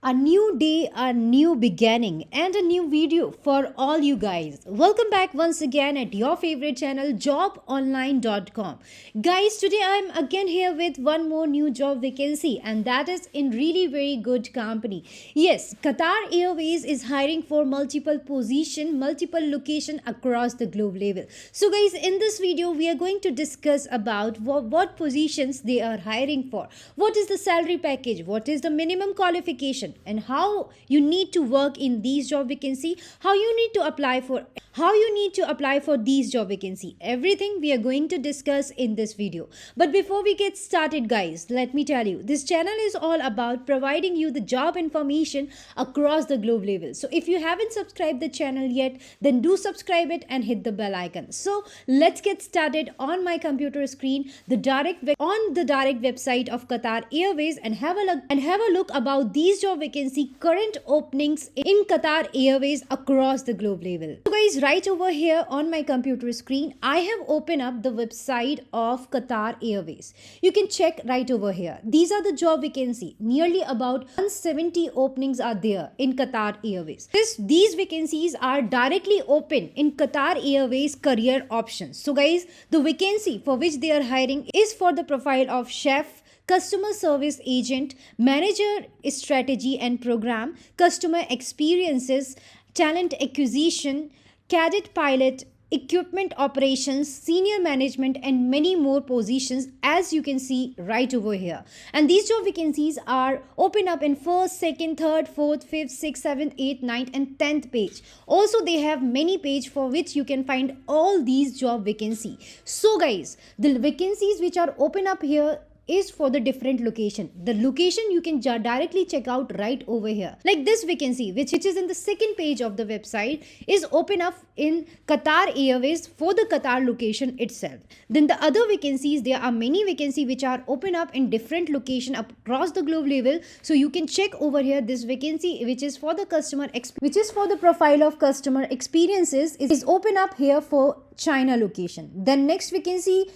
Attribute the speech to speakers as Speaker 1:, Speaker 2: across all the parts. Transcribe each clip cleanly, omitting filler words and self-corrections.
Speaker 1: A new day, a new beginning, and a new video for all you guys. Welcome back once again at your favorite channel, jobonline.com. Guys, today I'm again here with one more new job vacancy, and that is in really very good company. Yes, Qatar Airways is hiring for multiple position, multiple location across the globe level. So, guys, in this video, we are going to discuss about what positions they are hiring for, what is the salary package, what is the minimum qualification, and how you need to work in these job vacancy, how you need to apply for these job vacancy. Everything we are going to discuss in this video. But before we get started, guys, let me tell you, this channel is all about providing you the job information across the globe level. So if you haven't subscribed the channel yet, then do subscribe it and hit the bell icon. So let's get started on my computer screen, the direct website of Qatar Airways, and have a look about these job vacancy current openings in Qatar Airways across the globe level. So guys, right over here on my computer screen, I have opened up the website of Qatar Airways. You can check right over here. These are the job vacancy. Nearly about 170 openings are there in Qatar Airways. These vacancies are directly open in Qatar Airways career options. So guys, the vacancy for which they are hiring is for the profile of chef, customer service agent, manager strategy and program, customer experiences, talent acquisition, cadet pilot, equipment operations, senior management, and many more positions, as you can see right over here. And these job vacancies are open up in 1st, 2nd, 3rd, 4th, 5th, 6th, 7th, 8th, 9th, and 10th page. Also, they have many page for which you can find all these job vacancy. So guys, the vacancies which are open up here is for the different location. The location you can directly check out right over here. Like this vacancy, which is in the second page of the website, is open up in Qatar Airways for the Qatar location itself. Then the other vacancies, there are many vacancies which are open up in different location across the globe level. So you can check over here this vacancy, which is for the profile of customer experiences, is open up here for China location. Then next vacancy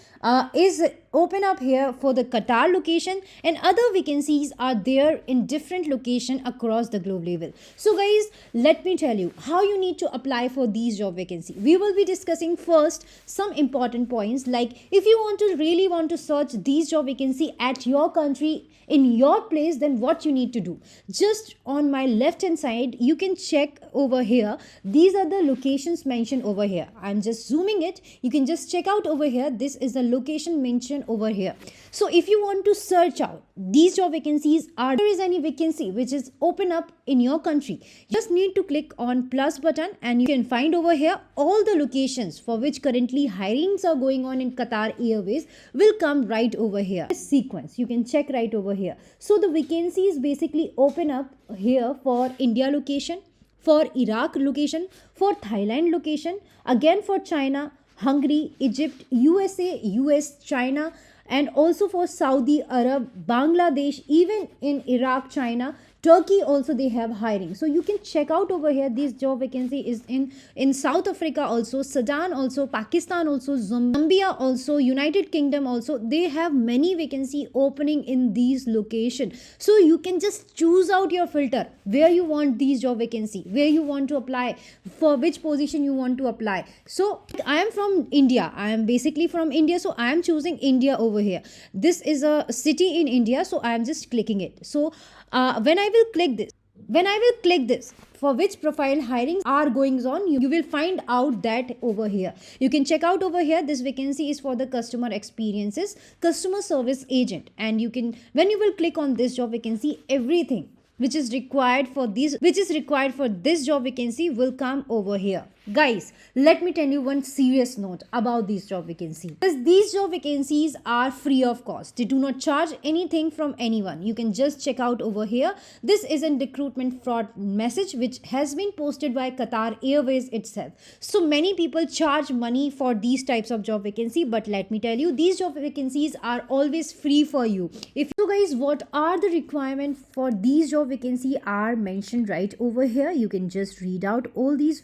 Speaker 1: is open up here for the Qatar location, and other vacancies are there in different location across the globe level. So guys, let me tell you how you need to apply for these job vacancy. We will be discussing first some important points, like if you really want to search these job vacancy at your country, in your place, then what you need to do. Just on my left hand side, you can check over here. These are the locations mentioned over here. I'm just zooming it. You can just check out over here. This is the location mentioned over here. So if you want to search out these job vacancies, there is any vacancy which is open up in your country, you just need to click on plus button, and you can find over here all the locations for which currently hirings are going on in Qatar Airways will come right over here. This sequence you can check right over here. So the vacancies basically open up here for India location, for Iraq location, for Thailand location, again for China, Hungary, Egypt, USA, US, China, and also for Saudi Arab, Bangladesh, even in Iraq, China, Turkey also they have hiring. So you can check out over here. This job vacancy is in South Africa also, Sudan also, Pakistan also, Zambia also, United Kingdom also. They have many vacancy opening in these location. So you can just choose out your filter where you want these job vacancy, where you want to apply, for which position you want to apply. So I am from India. I am basically from India, so I am choosing India over here. This is a city in India, so I am just clicking it. So when I will click this, for which profile hirings are going on, you will find out that over here. You can check out over here. This vacancy is for the customer experiences, customer service agent, and when you will click on this job vacancy, everything which is required for this job vacancy will come over here. Guys, let me tell you one serious note about these job vacancies. Because these job vacancies are free of cost. They do not charge anything from anyone. You can just check out over here. This is a recruitment fraud message which has been posted by Qatar Airways itself. So many people charge money for these types of job vacancy, but let me tell you, these job vacancies are always free for you. So guys, what are the requirements for these job vacancy are mentioned right over here. You can just read out all these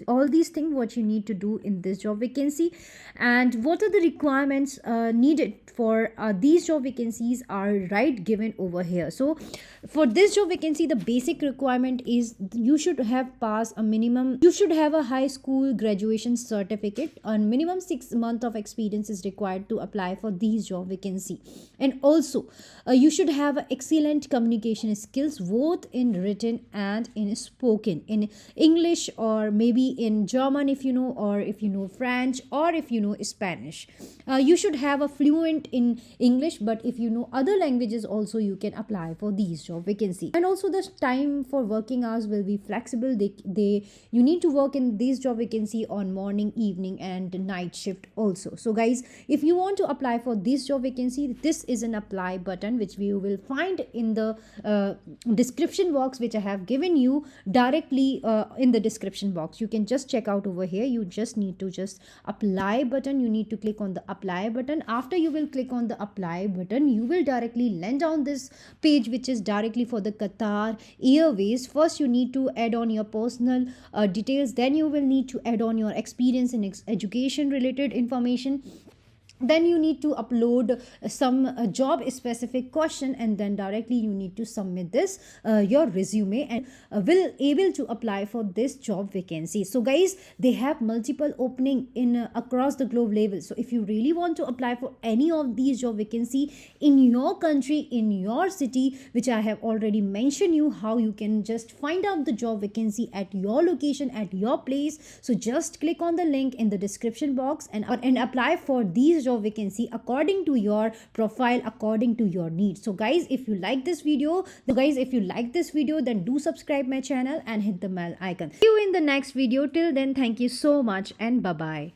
Speaker 1: things everything what you need to do in this job vacancy. And what are the requirements needed for these job vacancies are right given over here. So for this job vacancy, the basic requirement is you should have passed a minimum, you should have a high school graduation certificate, and minimum 6 months of experience is required to apply for these job vacancy. And also you should have excellent communication skills both in written and in spoken, in English or maybe in German if you know, or if you know French, or if you know Spanish. You should have a fluent in English, but if you know other languages also, you can apply for these job vacancy. And also the time for working hours will be flexible. They you need to work in this job vacancy on morning, evening and night shift also. So guys, if you want to apply for this job vacancy, this is an apply button which we will find in the description box, which I have given you directly in the description box. You can just check out over here. You just need to just apply button, you need to click on the apply button. After you will click on the apply button, you will directly land on this page which is directly for the Qatar Airways. First you need to add on your personal details, then you will need to add on your experience in education related information, then you need to upload some job specific question, and then directly you need to submit this your resume, and will able to apply for this job vacancy. So guys, they have multiple opening in across the globe level. So if you really want to apply for any of these job vacancy in your country, in your city, which I have already mentioned you how you can just find out the job vacancy at your location, at your place. So just click on the link in the description box and apply for these job vacancy according to your profile, according to your needs. So guys, if you like this video, then do subscribe my channel and hit the bell icon. See you in the next video. Till then, thank you so much and bye bye.